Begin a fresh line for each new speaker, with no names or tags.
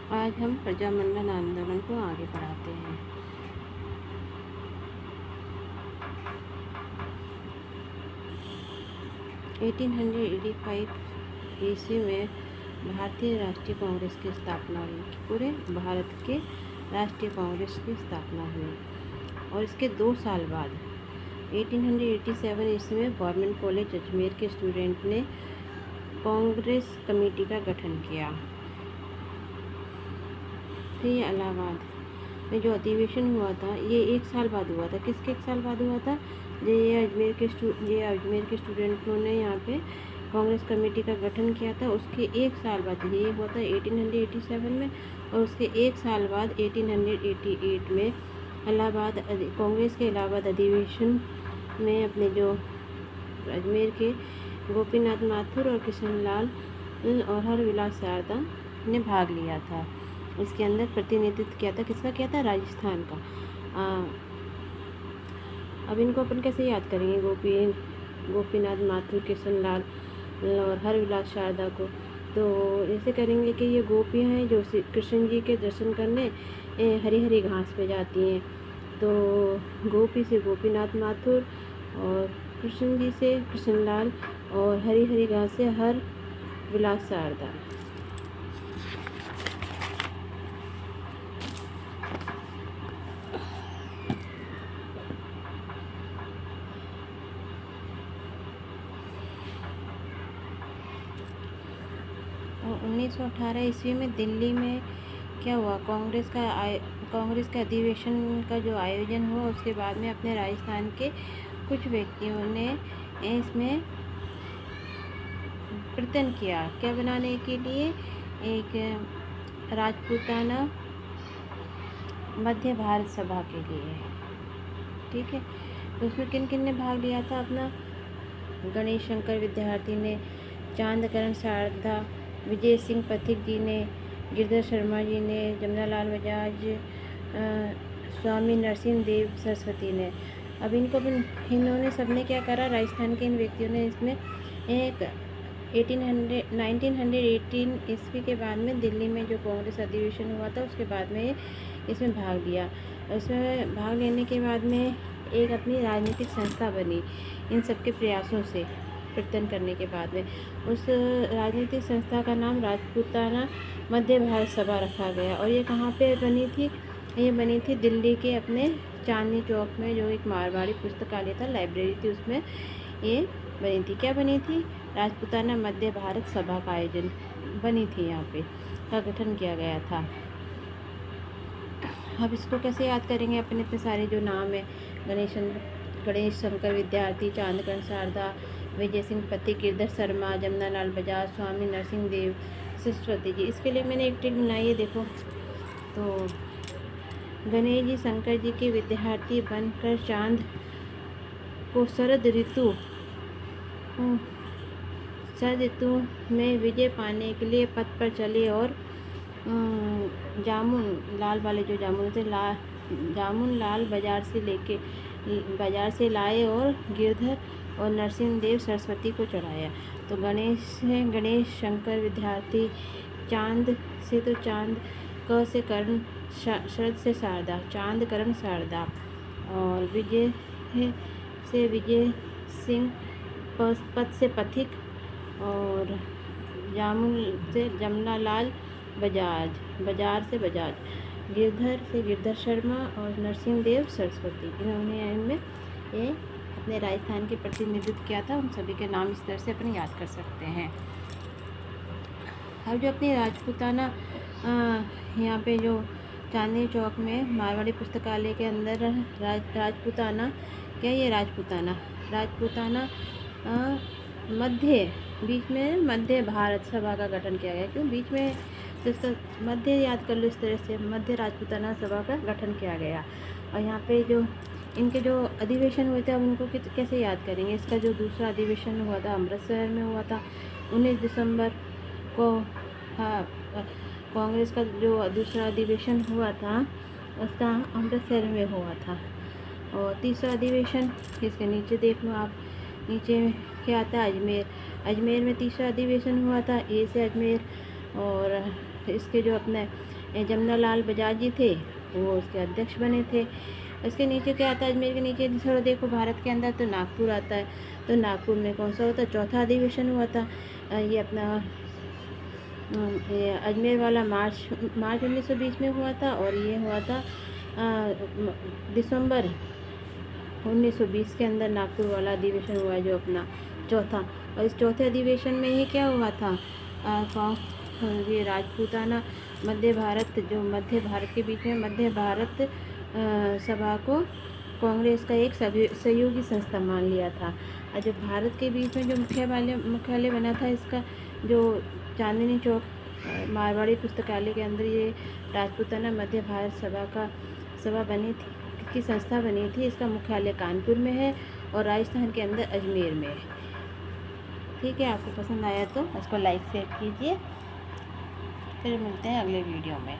आज हम प्रजामंडल आंदोलन को आगे बढ़ाते हैं। ईस्वी में भारतीय राष्ट्रीय कांग्रेस की स्थापना हुई। पूरे भारत के राष्ट्रीय कांग्रेस की स्थापना हुई और इसके 2 साल बाद 1887 ईस्वी में गवर्नमेंट कॉलेज अजमेर के स्टूडेंट ने कांग्रेस कमेटी का गठन किया। फिर इलाहाबाद में जो अधिवेशन हुआ था ये 1 साल बाद हुआ था। किसके 1 साल बाद हुआ था? ये अजमेर के स्टूडेंटों ने यहाँ पे कांग्रेस कमेटी का गठन किया था। उसके 1 साल बाद ये हुआ था 1887 में, और उसके 1 साल बाद 1888 में इलाहाबाद कांग्रेस के इलाहाबाद अधिवेशन में अपने जो अजमेर के गोपीनाथ माथुर और कृष्णलाल और हरविलास शारदा ने भाग लिया था। इसके अंदर प्रतिनिधित्व किया था। किसका किया था? राजस्थान का। अब इनको अपन कैसे याद करेंगे? गोपीनाथ माथुर, कृष्णलाल और हरविलास शारदा को तो ऐसे करेंगे कि ये गोपियाँ हैं जो कृष्ण जी के दर्शन करने हरी हरी घास पे जाती हैं। तो गोपी से गोपीनाथ माथुर और कृष्ण जी से कृष्णलाल और हरी हरी घास से हरविलास शारदा। 1918 ईस्वी में दिल्ली में क्या हुआ? कांग्रेस का अधिवेशन का जो आयोजन हुआ, उसके बाद में अपने राजस्थान के कुछ व्यक्तियों ने इसमें प्रयत्न किया। क्या बनाने के लिए? एक राजपूताना मध्य भारत सभा के लिए। ठीक है, तो उसमें किन किन ने भाग लिया था अपना? गणेश शंकर विद्यार्थी ने, चांदकरण शारदा, विजय सिंह पथिक जी ने, गिरधर शर्मा जी ने, जमनालाल बजाज, स्वामी नरसिंह देव सरस्वती ने। अब इन्होंने सबने क्या करा? राजस्थान के इन व्यक्तियों ने इसमें एक 1918 ईस्वी के बाद में दिल्ली में जो कांग्रेस अधिवेशन हुआ था, उसके बाद में इसमें भाग लिया। इसमें भाग लेने के बाद में एक अपनी राजनीतिक संस्था बनी इन सबके प्रयासों से प्रयत्न करने के बाद में। उस राजनीतिक संस्था का नाम राजपूताना मध्य भारत सभा रखा गया। और ये कहाँ पे बनी थी? ये बनी थी दिल्ली के अपने चांदनी चौक में, जो एक मारवाड़ी पुस्तकालय था, लाइब्रेरी थी, उसमें ये बनी थी। क्या बनी थी? राजपूताना मध्य भारत सभा का आयोजन बनी थी, यहाँ पे का गठन किया गया था। अब इसको कैसे याद करेंगे? अपने इतने सारे जो नाम है, गणेश शंकर विद्यार्थी, चांदकरण शारदा, विजय सिंह पथिक, गिरधर शर्मा, जमनालाल बजाज, स्वामी नरसिंह देव सरस्वती जी। इसके लिए मैंने एक ट्रिक बनाई है, देखो। तो गणेश जी शंकर जी के विद्यार्थी बनकर चांद को शरद ऋतु में विजय पाने के लिए पथ पर चले और जामुन लाल वाले जो जामुन थे, जामुन लाल बाजार से लाए और गिरधर और नरसिंह देव सरस्वती को चढ़ाया। तो गणेश शंकर विद्यार्थी, चांद से तो चांद, क से कर्ण, शरद से शारदा, चांद करण शारदा, और विजय से विजय सिंह, पथ से पथिक, और जामुन से जमनालाल बाजार से बजाज, गिरधर से गिरधर शर्मा और नरसिंह देव सरस्वती। इन्होंने इनमें ये अपने राजस्थान के प्रतिनिधित्व किया था। उन सभी के नाम इस तरह से अपन याद कर सकते हैं। अब जो अपनी राजपूताना यहाँ पे जो चांदनी चौक में मारवाड़ी पुस्तकालय के अंदर राजपूताना क्या? ये राजपूताना बीच में मध्य भारत सभा का गठन किया गया। क्यों बीच में? तो इसका मध्य याद कर लो, इस तरह से मध्य राजपूताना सभा का गठन किया गया। और यहाँ पे जो इनके जो अधिवेशन हुए थे, अब उनको कैसे याद करेंगे? इसका जो दूसरा अधिवेशन हुआ था अमृतसर में हुआ था 19 दिसंबर को। हाँ, कांग्रेस का जो दूसरा अधिवेशन हुआ था उसका अमृतसर में हुआ था। और तीसरा अधिवेशन इसके नीचे देख लो आप, नीचे क्या आता है? अजमेर में तीसरा अधिवेशन हुआ था, ए से अजमेर। और इसके जो अपने जमुना लाल बजाज जी थे, वो उसके अध्यक्ष बने थे। उसके नीचे क्या आता है, अजमेर के नीचे थोड़ा देखो भारत के अंदर तो नागपुर आता है। तो नागपुर में कौन सा होता है, चौथा अधिवेशन हुआ था। ये अपना ये अजमेर वाला मार्च 1920 में हुआ था, और ये हुआ था दिसंबर 1920 के अंदर नागपुर वाला अधिवेशन हुआ है, जो अपना चौथा। और इस चौथे अधिवेशन में ही क्या हुआ था, ये राजपूताना मध्य भारत, जो मध्य भारत के बीच में मध्य भारत सभा को कांग्रेस का एक सहयोगी संस्था मान लिया था। और जो भारत के बीच में जो मुख्यालय बना था इसका, जो चांदनी चौक मारवाड़ी पुस्तकालय के अंदर ये राजपूताना मध्य भारत सभा बनी थी, की संस्था बनी थी। इसका मुख्यालय कानपुर में है और राजस्थान के अंदर अजमेर में है। ठीक है, आपको पसंद आया तो इसको लाइक शेयर कीजिए। फिर मिलते हैं अगले वीडियो में।